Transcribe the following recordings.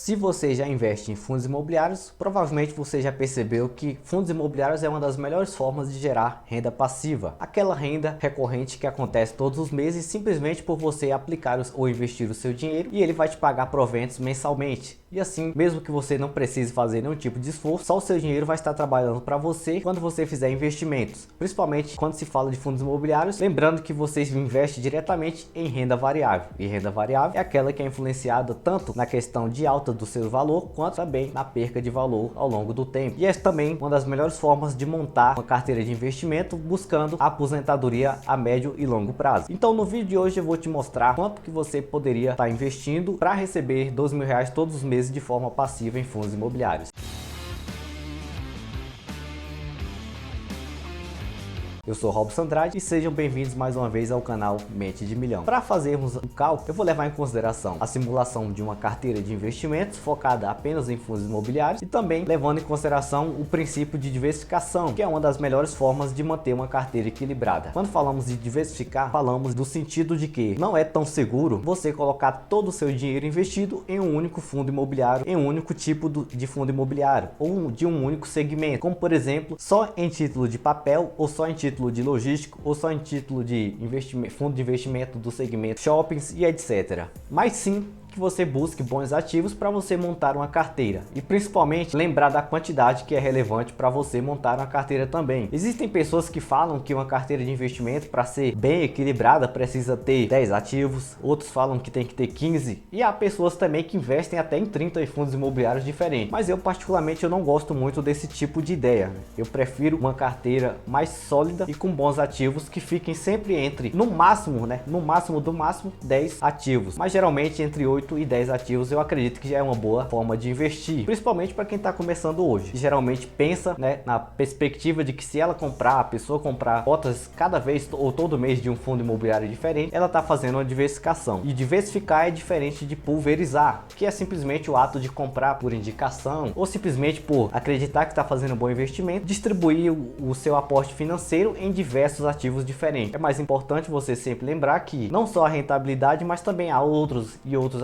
Se você já investe em fundos imobiliários, provavelmente você já percebeu que fundos imobiliários é uma das melhores formas de gerar renda passiva. Aquela renda recorrente que acontece todos os meses simplesmente por você aplicar ou investir o seu dinheiro e ele vai te pagar proventos mensalmente. E assim, mesmo que você não precise fazer nenhum tipo de esforço, só o seu dinheiro vai estar trabalhando para você quando você fizer investimentos. Principalmente quando se fala de fundos imobiliários, lembrando que você investe diretamente em renda variável. E renda variável é aquela que é influenciada tanto na questão de alta do seu valor, quanto também na perca de valor ao longo do tempo. E é também uma das melhores formas de montar uma carteira de investimento buscando a aposentadoria a médio e longo prazo. Então no vídeo de hoje eu vou te mostrar quanto que você poderia estar investindo para receber R$ 2.000 todos os meses de forma passiva em fundos imobiliários. Eu sou Robson Andrade e sejam bem-vindos mais uma vez ao canal Mente de Milhão. Para fazermos o cálculo, eu vou levar em consideração a simulação de uma carteira de investimentos focada apenas em fundos imobiliários e também levando em consideração o princípio de diversificação, que é uma das melhores formas de manter uma carteira equilibrada. Quando falamos de diversificar, falamos do sentido de que não é tão seguro você colocar todo o seu dinheiro investido em um único fundo imobiliário, em um único tipo de fundo imobiliário ou de um único segmento, como por exemplo, só em título de papel ou só em título de logístico ou só em título de investimento, fundo de investimento do segmento shoppings e etc. Mas sim que você busque bons ativos para você montar uma carteira e principalmente lembrar da quantidade que é relevante para você montar uma carteira também. Existem pessoas que falam que uma carteira de investimento para ser bem equilibrada precisa ter 10 ativos, outros falam que tem que ter 15 e há pessoas também que investem até em 30 fundos imobiliários diferentes. Mas eu particularmente eu não gosto muito desse tipo de ideia. Eu prefiro uma carteira mais sólida e com bons ativos que fiquem sempre entre no máximo 10 ativos, mas geralmente entre 8 e 10 ativos eu acredito que já é uma boa forma de investir, principalmente para quem está começando hoje, que geralmente pensa, na perspectiva de que se ela comprar, a pessoa comprar cotas cada vez ou todo mês de um fundo imobiliário diferente, ela está fazendo uma diversificação. E diversificar é diferente de pulverizar, que é simplesmente o ato de comprar por indicação ou simplesmente por acreditar que está fazendo um bom investimento, distribuir o seu aporte financeiro em diversos ativos diferentes. É mais importante você sempre lembrar que não só a rentabilidade, mas também há outros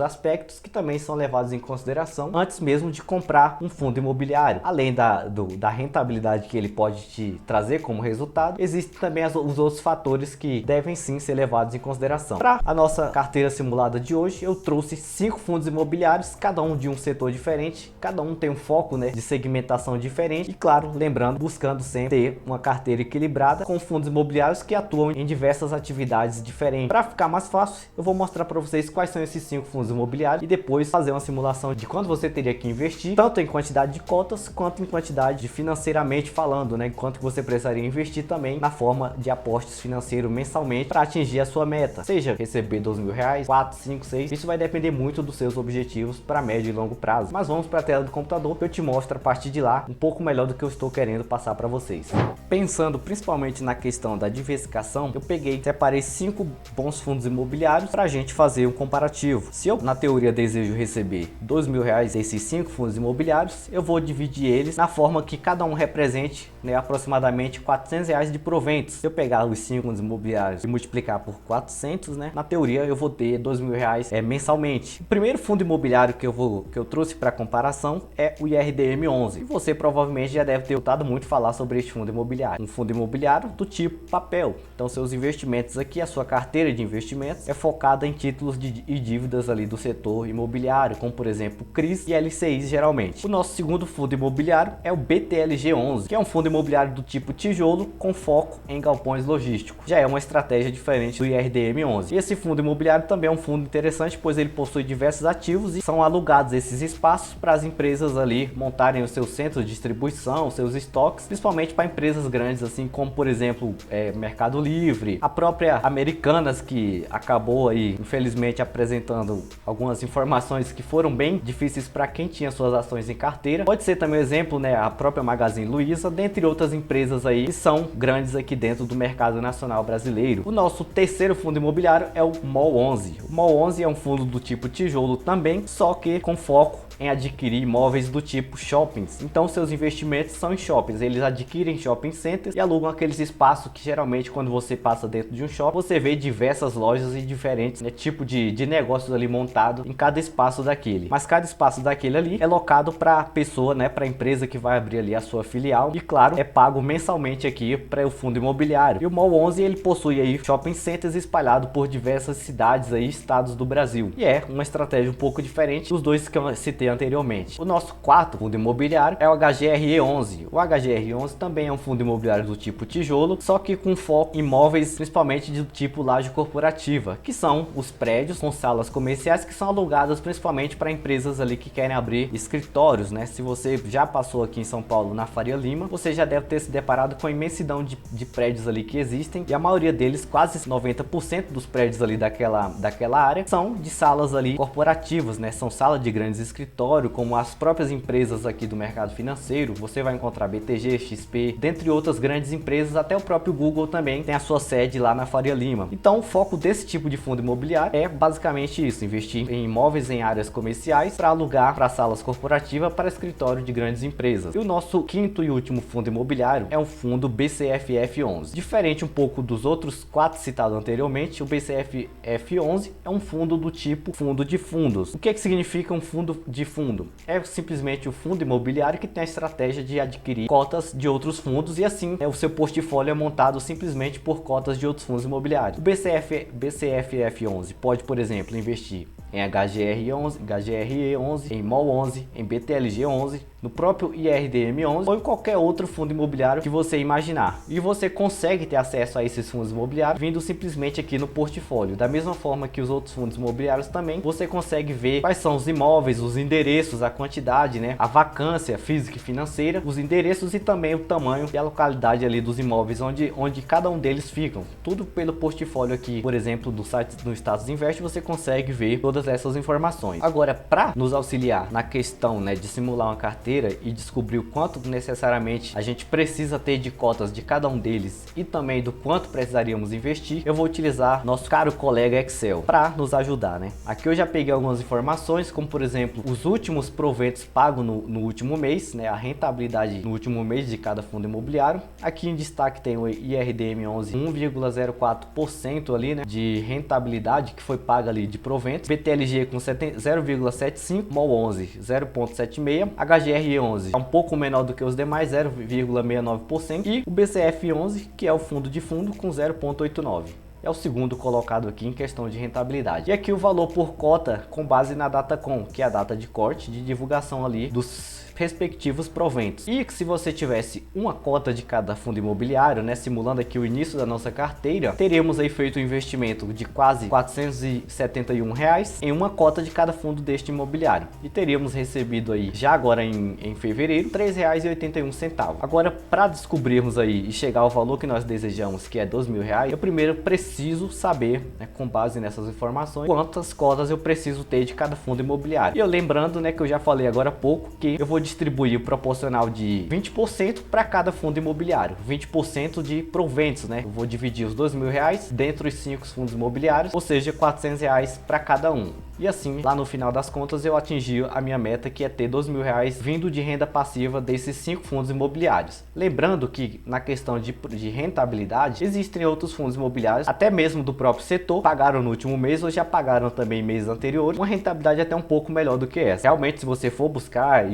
aspectos que também são levados em consideração antes mesmo de comprar um fundo imobiliário. Além da rentabilidade que ele pode te trazer como resultado, existem também os outros fatores que devem sim ser levados em consideração. Para a nossa carteira simulada de hoje, eu trouxe 5 fundos imobiliários, cada um de um setor diferente, cada um tem um foco de segmentação diferente e claro, lembrando, buscando sempre ter uma carteira equilibrada com fundos imobiliários que atuam em diversas atividades diferentes. Para ficar mais fácil, eu vou mostrar para vocês quais são esses 5 fundos imobiliário e depois fazer uma simulação de quanto você teria que investir, tanto em quantidade de cotas quanto em quantidade de financeiramente falando, quanto que você precisaria investir também na forma de aportes financeiros mensalmente para atingir a sua meta, seja receber R$ 2.000, 4, 5, 6, isso vai depender muito dos seus objetivos para médio e longo prazo. Mas vamos para a tela do computador que eu te mostro a partir de lá um pouco melhor do que eu estou querendo passar para vocês. Pensando principalmente na questão da diversificação, eu separei 5 bons fundos imobiliários para a gente fazer um comparativo. Se eu na teoria desejo receber R$ 2.000 desses 5 fundos imobiliários, eu vou dividir eles na forma que cada um represente aproximadamente R$ 400 de proventos. Se eu pegar os 5 fundos imobiliários e multiplicar por 400, na teoria eu vou ter R$ 2.000 mensalmente. O primeiro fundo imobiliário que eu trouxe para comparação é o IRDM11. E você provavelmente já deve ter escutado muito falar sobre este fundo imobiliário. Um fundo imobiliário do tipo papel. Então seus investimentos aqui, a sua carteira de investimentos é focada em títulos e dívidas ali do setor imobiliário, como por exemplo CRIs e LCIs geralmente. O nosso segundo fundo imobiliário é o BTLG11, que é um fundo imobiliário do tipo tijolo com foco em galpões logísticos. Já é uma estratégia diferente do IRDM11. E esse fundo imobiliário também é um fundo interessante, pois ele possui diversos ativos e são alugados esses espaços para as empresas ali montarem os seus centros de distribuição, os seus estoques, principalmente para empresas grandes assim como por exemplo Mercado Livre, a própria Americanas, que acabou aí infelizmente apresentando algumas informações que foram bem difíceis para quem tinha suas ações em carteira. Pode ser também um exemplo, a própria Magazine Luiza, dentre outras empresas aí que são grandes aqui dentro do mercado nacional brasileiro. O nosso terceiro fundo imobiliário é o MOL11. O MOL11 é um fundo do tipo tijolo também, só que com foco em adquirir imóveis do tipo shoppings. Então seus investimentos são em shoppings, eles adquirem shopping centers e alugam aqueles espaços que geralmente quando você passa dentro de um shopping, você vê diversas lojas e diferentes tipos de negócios ali montados limitado em cada espaço daquele, mas cada espaço daquele ali é locado para a pessoa, né, para a empresa que vai abrir ali a sua filial, e claro, é pago mensalmente aqui para o fundo imobiliário. E o Mall 11 ele possui aí shopping centers espalhados por diversas cidades aí, estados do Brasil, e é uma estratégia um pouco diferente dos dois que eu citei anteriormente. O nosso quarto fundo imobiliário é o HGRE11. O HGRE11 também é um fundo imobiliário do tipo tijolo, só que com foco em imóveis principalmente do tipo laje corporativa, que são os prédios com salas comerciais que são alugadas principalmente para empresas ali que querem abrir escritórios, né? Se você já passou aqui em São Paulo na Faria Lima, você já deve ter se deparado com a imensidão de prédios ali que existem, e a maioria deles, quase 90% dos prédios ali daquela área, são de salas ali corporativas, né? São salas de grandes escritórios, como as próprias empresas aqui do mercado financeiro. Você vai encontrar BTG, XP, dentre outras grandes empresas, até o próprio Google também tem a sua sede lá na Faria Lima. Então o foco desse tipo de fundo imobiliário é basicamente isso: investir em imóveis em áreas comerciais para alugar para salas corporativas, para escritório de grandes empresas. E o nosso quinto e último fundo imobiliário é um fundo BCFF11. Diferente um pouco dos outros 4 citados anteriormente, o BCFF11 é um fundo do tipo fundo de fundos. O que significa um fundo de fundo? É simplesmente o fundo imobiliário que tem a estratégia de adquirir cotas de outros fundos, e assim o seu portfólio é montado simplesmente por cotas de outros fundos imobiliários. O BCFF11 pode, por exemplo, investir em HGRE11, em MOL 11, em BTLG 11, no próprio IRDM 11 ou em qualquer outro fundo imobiliário que você imaginar. E você consegue ter acesso a esses fundos imobiliários vindo simplesmente aqui no portfólio. Da mesma forma que os outros fundos imobiliários também, você consegue ver quais são os imóveis, os endereços, a quantidade, né, a vacância física e financeira, os endereços e também o tamanho e a localidade ali dos imóveis onde cada um deles ficam. Tudo pelo portfólio aqui, por exemplo, do site do Status Invest, você consegue ver todas essas informações. Agora, para nos auxiliar na questão, né, de simular uma carteira e descobrir o quanto necessariamente a gente precisa ter de cotas de cada um deles e também do quanto precisaríamos investir, eu vou utilizar nosso caro colega Excel para nos ajudar, né? Aqui eu já peguei algumas informações, como por exemplo, os últimos proventos pagos no último mês, né? A rentabilidade no último mês de cada fundo imobiliário. Aqui em destaque tem o IRDM 11, 1,04% ali, né, de rentabilidade que foi paga ali de proventos. BTLG com 0,75%, MOL 11 0,76%, HGR 11 é um pouco menor do que os demais, 0,69%, e o BCF 11, que é o fundo de fundo, com 0,89%. É o segundo colocado aqui em questão de rentabilidade. E aqui o valor por cota com base na Datacom, que é a data de corte de divulgação ali dos respectivos proventos. E que se você tivesse uma cota de cada fundo imobiliário, né, simulando aqui o início da nossa carteira, teríamos aí feito um investimento de quase R$471 em uma cota de cada fundo deste imobiliário, e teríamos recebido aí já agora em fevereiro R$3,81. Agora, para descobrirmos aí e chegar ao valor que nós desejamos, que é R$2.000, eu primeiro preciso saber, né, com base nessas informações, quantas cotas eu preciso ter de cada fundo imobiliário. E eu lembrando, né, que eu já falei agora há pouco que eu vou distribuir o proporcional de 20% para cada fundo imobiliário, 20% de proventos, né? Eu vou dividir os R$2.000 dentro dos 5 fundos imobiliários, ou seja, R$400 para cada um. E assim, lá no final das contas, eu atingi a minha meta, que é ter R$2.000 vindo de renda passiva desses 5 fundos imobiliários. Lembrando que na questão de rentabilidade, existem outros fundos imobiliários, até mesmo do próprio setor, pagaram no último mês ou já pagaram também meses anteriores, uma rentabilidade até um pouco melhor do que essa. Realmente, se você for buscar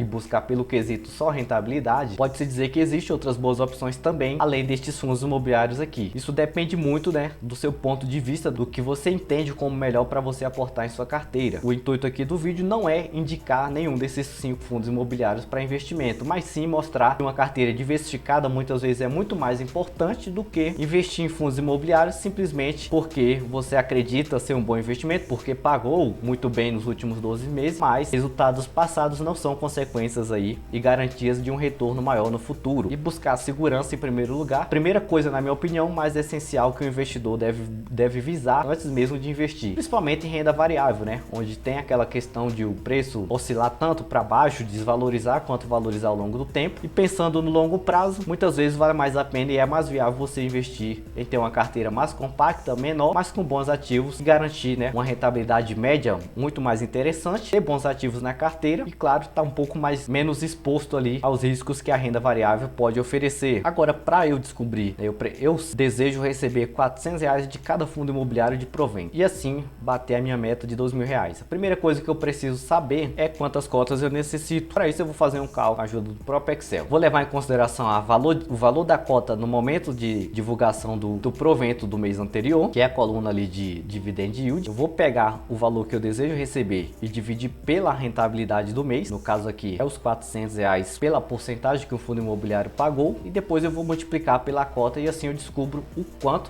pelo quesito só rentabilidade, pode-se dizer que existem outras boas opções também, além destes fundos imobiliários aqui. Isso depende muito, né, do seu ponto de vista, do que você entende como melhor para você aportar em sua carteira. O intuito aqui do vídeo não é indicar nenhum desses 5 fundos imobiliários para investimento, mas sim mostrar que uma carteira diversificada muitas vezes é muito mais importante do que investir em fundos imobiliários simplesmente porque você acredita ser um bom investimento, porque pagou muito bem nos últimos 12 meses, mas resultados passados não são consequências aí e garantias de um retorno maior no futuro. E buscar segurança em primeiro lugar, primeira coisa na minha opinião mais essencial que o investidor deve visar antes mesmo de investir, principalmente em renda variável, né, onde tem aquela questão de o preço oscilar tanto para baixo, desvalorizar, quanto valorizar ao longo do tempo. E pensando no longo prazo, muitas vezes vale mais a pena e é mais viável você investir em ter uma carteira mais compacta, menor, mas com bons ativos, e garantir, né, uma rentabilidade média muito mais interessante, ter bons ativos na carteira e, claro, tá um pouco menos exposto ali aos riscos que a renda variável pode oferecer. Agora, para eu descobrir, eu desejo receber R$400 de cada fundo imobiliário de provento e assim bater a minha meta de R$2.000. reais. A primeira coisa que eu preciso saber é quantas cotas eu necessito. Para isso eu vou fazer um cálculo com a ajuda do próprio Excel. Vou levar em consideração o valor da cota no momento de divulgação do provento do mês anterior, que é a coluna ali de dividend yield. Eu vou pegar o valor que eu desejo receber e dividir pela rentabilidade do mês. No caso aqui é os R$400 pela porcentagem que o fundo imobiliário pagou, e depois eu vou multiplicar pela cota e assim eu descubro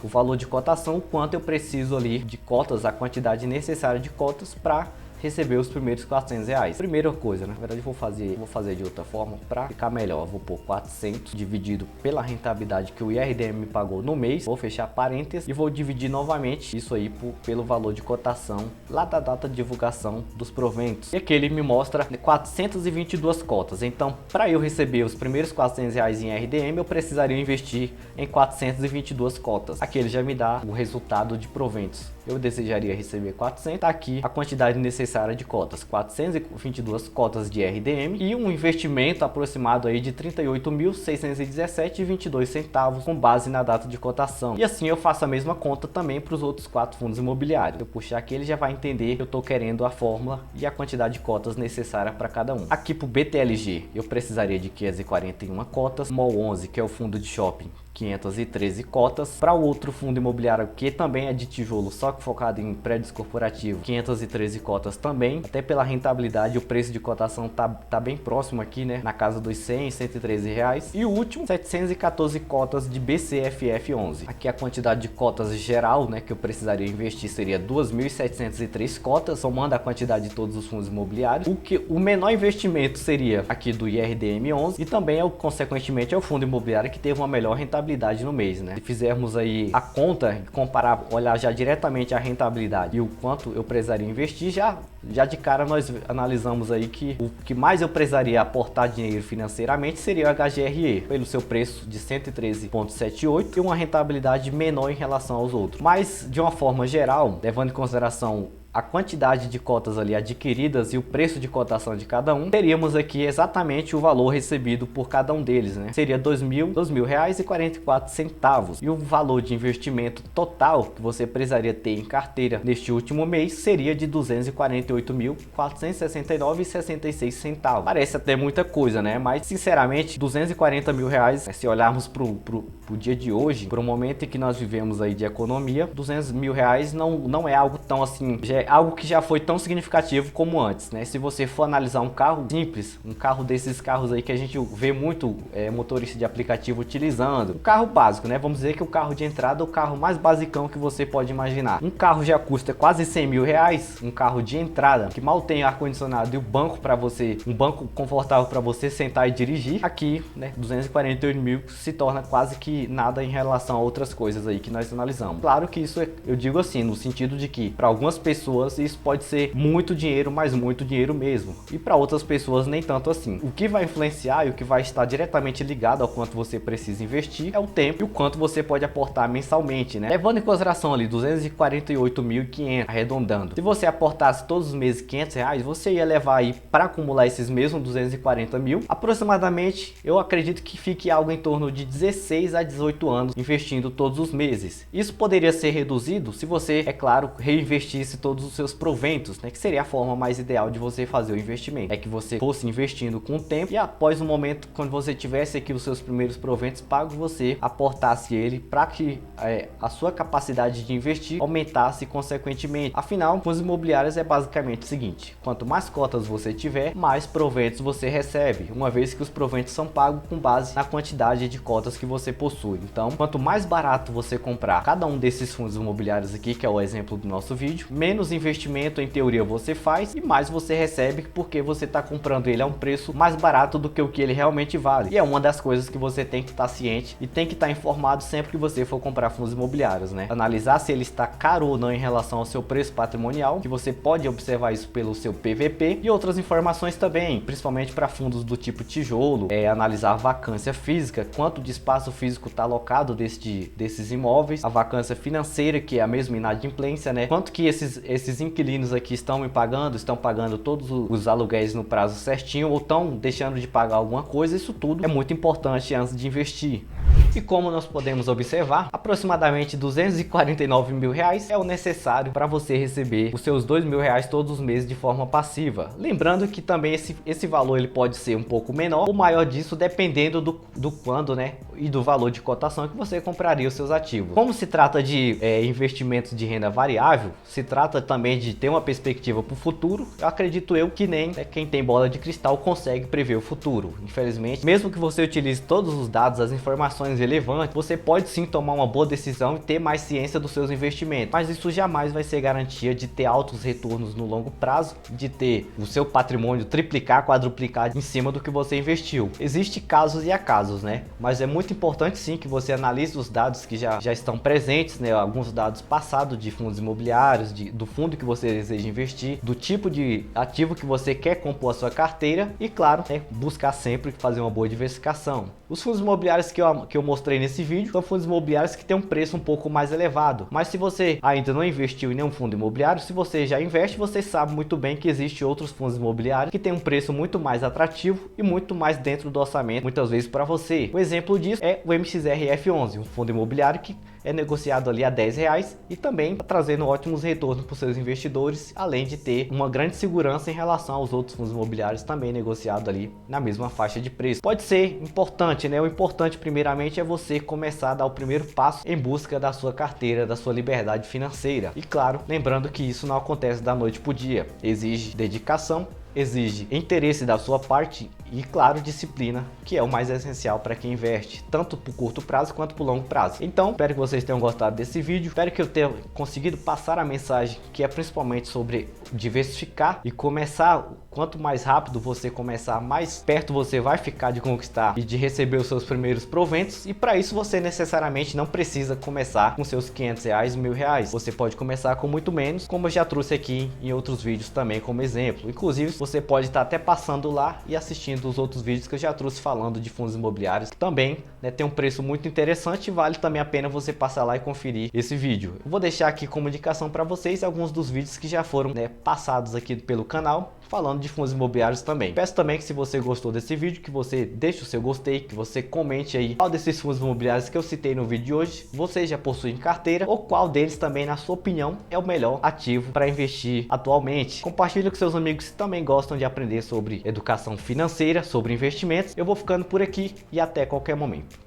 o valor de cotação, o quanto eu preciso ali de cotas, a quantidade necessária de cotas para receber os primeiros R$400. Primeira coisa, na verdade vou fazer de outra forma para ficar melhor. Vou pôr 400 dividido pela rentabilidade que o IRDM me pagou no mês, vou fechar parênteses e vou dividir novamente isso aí pelo valor de cotação lá da data de divulgação dos proventos. E aqui ele me mostra 422 cotas. Então, para eu receber os primeiros R$400 em IRDM, eu precisaria investir em 422 cotas. Aqui ele já me dá o resultado de proventos. Eu desejaria receber 400, tá aqui a quantidade necessária de cotas, 422 cotas de RDM e um investimento aproximado aí de 38.617,22 centavos com base na data de cotação. E assim eu faço a mesma conta também para os outros 4 fundos imobiliários. Se eu puxar aqui, ele já vai entender que eu estou querendo a fórmula e a quantidade de cotas necessária para cada um. Aqui para o BTLG, eu precisaria de 541 cotas, MOL 11, que é o fundo de shopping, 513 cotas. Para o outro fundo imobiliário que também é de tijolo, só que focado em prédios corporativos, 513 cotas também. Até pela rentabilidade, o preço de cotação tá bem próximo aqui, né? Na casa dos 100, 113 reais. E o último, 714 cotas de BCFF 11. Aqui a quantidade de cotas geral, né, que eu precisaria investir seria 2.703 cotas, somando a quantidade de todos os fundos imobiliários. O menor investimento seria aqui do IRDM 11 e também consequentemente é o fundo imobiliário que teve uma melhor rentabilidade no mês, né? Se fizermos aí a conta e comparar, olhar já diretamente a rentabilidade e o quanto eu precisaria investir, já de cara nós analisamos aí que o que mais eu precisaria aportar dinheiro financeiramente seria o HGRE, pelo seu preço de 113,78 e uma rentabilidade menor em relação aos outros. Mas de uma forma geral, levando em consideração a quantidade de cotas ali adquiridas e o preço de cotação de cada um, teríamos aqui exatamente o valor recebido por cada um deles, né? Seria R$2.044 e o valor de investimento total que você precisaria ter em carteira neste último mês seria de R$248.469,66 centavos. Parece até muita coisa, né? Mas sinceramente, R$240 mil, se olharmos pro dia de hoje, para o momento em que nós vivemos aí de economia, R$200 mil não é algo tão assim, algo que já foi tão significativo como antes, né? Se você for analisar um carro simples, um carro desses carros aí que a gente vê muito motorista de aplicativo utilizando, um carro básico, né? Vamos dizer que o carro de entrada é o carro mais basicão que você pode imaginar. Um carro já custa quase R$100 mil, um carro de entrada que mal tem ar-condicionado e o banco para você, um banco confortável para você sentar e dirigir. Aqui, né? 248 mil se torna quase que nada em relação a outras coisas aí que nós analisamos. Claro que isso eu digo assim, no sentido de que para algumas pessoas isso pode ser muito dinheiro, mas muito dinheiro mesmo, e para outras pessoas nem tanto assim. O que vai influenciar e o que vai estar diretamente ligado ao quanto você precisa investir é o tempo e o quanto você pode aportar mensalmente, né? Levando em consideração ali 248.500 arredondando, se você aportasse todos os meses R$500, você ia levar aí para acumular esses mesmos 240 mil, aproximadamente, eu acredito que fique algo em torno de 16 a 18 anos investindo todos os meses. Isso poderia ser reduzido se você, é claro, reinvestisse todos os seus proventos, né, que seria a forma mais ideal de você fazer o investimento, é que você fosse investindo com o tempo e após o momento, quando você tivesse aqui os seus primeiros proventos pagos, você aportasse ele para que a sua capacidade de investir aumentasse consequentemente. Afinal, fundos imobiliários é basicamente o seguinte: quanto mais cotas você tiver, mais proventos você recebe, uma vez que os proventos são pagos com base na quantidade de cotas que você possui. Então, quanto mais barato você comprar cada um desses fundos imobiliários aqui, que é o exemplo do nosso vídeo, menos investimento em teoria você faz e mais você recebe, porque você está comprando ele a um preço mais barato do que o que ele realmente vale. E é uma das coisas que você tem que estar ciente e tem que estar informado sempre que você for comprar fundos imobiliários, né? Analisar se ele está caro ou não em relação ao seu preço patrimonial, que você pode observar isso pelo seu PVP e outras informações também, principalmente para fundos do tipo tijolo, analisar a vacância física, quanto de espaço físico está alocado desses imóveis, a vacância financeira, que é a mesma inadimplência, né? Quanto que esses inquilinos aqui estão pagando todos os aluguéis no prazo certinho ou estão deixando de pagar alguma coisa. Isso tudo é muito importante antes de investir. E como nós podemos observar, aproximadamente R$249 mil é o necessário para você receber os seus R$2.000 todos os meses de forma passiva. Lembrando que também esse valor ele pode ser um pouco menor ou maior disso, dependendo do quando, né, e do valor de cotação que você compraria os seus ativos. Como se trata de investimentos de renda variável, se trata também de ter uma perspectiva para o futuro. Eu acredito que nem quem tem bola de cristal consegue prever o futuro. Infelizmente, mesmo que você utilize todos os dados, as informações relevantes, você pode sim tomar uma boa decisão e ter mais ciência dos seus investimentos, mas isso jamais vai ser garantia de ter altos retornos no longo prazo, de ter o seu patrimônio triplicar, quadruplicar em cima do que você investiu. Existem casos e acasos, né? Mas é muito importante sim que você analise os dados que já estão presentes, né? Alguns dados passados de fundos imobiliários, do fundo que você deseja investir, do tipo de ativo que você quer compor a sua carteira e, claro, né, buscar sempre fazer uma boa diversificação. Os fundos imobiliários que eu mostrei nesse vídeo são fundos imobiliários que têm um preço um pouco mais elevado, mas se você ainda não investiu em nenhum fundo imobiliário, se você já investe, você sabe muito bem que existem outros fundos imobiliários que têm um preço muito mais atrativo e muito mais dentro do orçamento, muitas vezes para você. O exemplo disso é o MXRF11, um fundo imobiliário que é negociado ali a R$10 e também está trazendo ótimos retornos para os seus investidores, além de ter uma grande segurança em relação aos outros fundos imobiliários também negociados ali na mesma faixa de preço. Pode ser importante, né? O importante primeiramente é você começar a dar o primeiro passo em busca da sua carteira, da sua liberdade financeira. E claro, lembrando que isso não acontece da noite para o dia, exige dedicação, exige interesse da sua parte e, claro, disciplina, que é o mais essencial para quem investe, tanto por curto prazo quanto por longo prazo. Então, espero que vocês tenham gostado desse vídeo, espero que eu tenha conseguido passar a mensagem que é principalmente sobre diversificar e começar. Quanto mais rápido você começar, mais perto você vai ficar de conquistar e de receber os seus primeiros proventos. E para isso você necessariamente não precisa começar com seus R$500, R$1.000. Você pode começar com muito menos, como eu já trouxe aqui em outros vídeos também como exemplo. Inclusive, você pode estar até passando lá e assistindo os outros vídeos que eu já trouxe falando de fundos imobiliários, que também, né, tem um preço muito interessante e vale também a pena você passar lá e conferir esse vídeo. Eu vou deixar aqui como indicação para vocês alguns dos vídeos que já foram, né, passados aqui pelo canal, falando de fundos imobiliários também. Peço também que, se você gostou desse vídeo, que você deixe o seu gostei, que você comente aí qual desses fundos imobiliários que eu citei no vídeo de hoje você já possui em carteira, ou qual deles também, na sua opinião, é o melhor ativo para investir atualmente. Compartilhe com seus amigos que também gostam de aprender sobre educação financeira, sobre investimentos. Eu vou ficando por aqui e até qualquer momento.